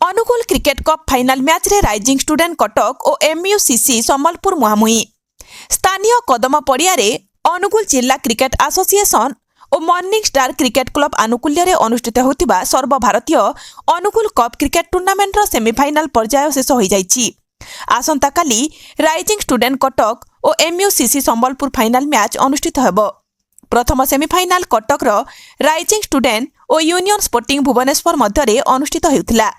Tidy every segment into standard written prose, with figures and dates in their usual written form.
Angul cricket cup final match रे rising student Cuttack और MUCC Sambalpur मुहांमुही स्थानीय कदम पड़िया अनुगुल जिला क्रिकेट एसोसिएशन और मॉर्निंग स्टार क्रिकेट क्लब आनुकूल्य अनुष्ठित होतिबा सर्वभारतीय Angul cup cricket tournament semifinal पर्याय शेष हो जाइछि। आसंता काली राइजिंग स्टूडेंट कटक और एमयूसीसी सम्बलपुर फाइनाल मैच अनुष्ठित हेबो। प्रथम सेमिफाइनाल कटकर राइजिंग स्टूडेंट और यूनियन स्पोर्टिंग भुवनेश्वर मध्य अनुष्ठित होउथिला।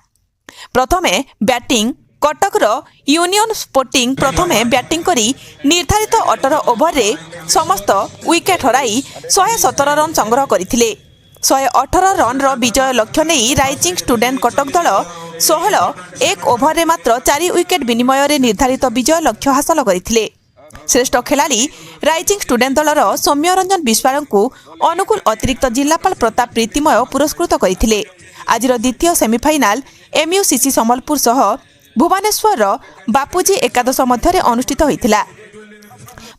प्रथमे बैटिंग कटकर यूनियन स्पोर्टिंग प्रथमे बैटिंग करी निर्धारित 18 ओवर रे समस्त विकेट हराई 117 रन संग्रह करथिले। 118 रन रो विजय लक्ष्य नहीं राइजिंग स्टूडेंट कटक दल 16 एक ओवर रे मात्र 4 विकेट विनिमय रे निर्धारित विजय लक्ष्य हासिल करथिले। श्रेष्ठ खेलाड़ी राइजिंग स्टूडेंट दलर सौम्य रंजन विश्वाल को अनुकूल अतिरिक्त जिलापाल प्रताप प्रीतिमय पुरस्कृत करथिले। आजिर द्वितीय सेमिफाइनाल एमयूसीसी सम्बलपुर सह भुवनेश्वर बापूजी एकादश मध्य अनुष्ठित होइथिला।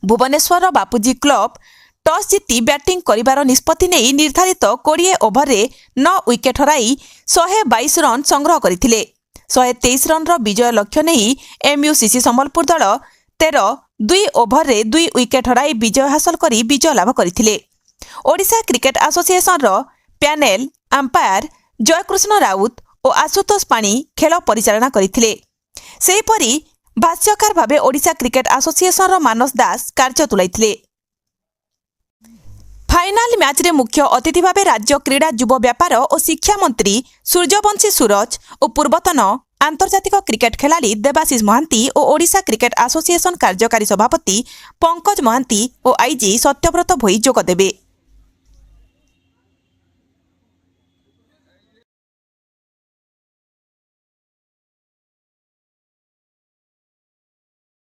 भुवनेश्वर बापूजी क्लब टॉस जीति बैटिंग करिवार निष्पत्ति नहीं निर्धारित 20 ओवर रे 9 विकेट हराई 122 रन संग्रह करथिले। 123 रन रो विजय लक्ष्य नहीं एमयूसीसी सम्बलपुर दल 2 ओवर रे 2 विकेट हराई विजय हासिल करी विजय लाभ करथिले। ओडिशा क्रिकेट एसोसिएशन रो पैनल अंपायर जयकृष्ण राउत और आशुतोष पाणी खेल परिचालना करथिले। सेहीपरि भाष्यकार भावे ओडिशा क्रिकेट एसोसिएशन रो मानस दास कार्य तुलाइथिले। फाइनाल मैच रे मुख्य अतिथि भावे राज्य क्रीड़ा युव व्यापार और शिक्षा मंत्री सूर्यवंशी सूरज और पूर्वतन आंतर्जातिक क्रिकेट खेलाड़ी देवाशीष महांती और ओडिशा क्रिकेट एसोसिएशन कार्यकारी सभापति पंकज महांती और आईजी सत्यव्रत भोई जोग देबे।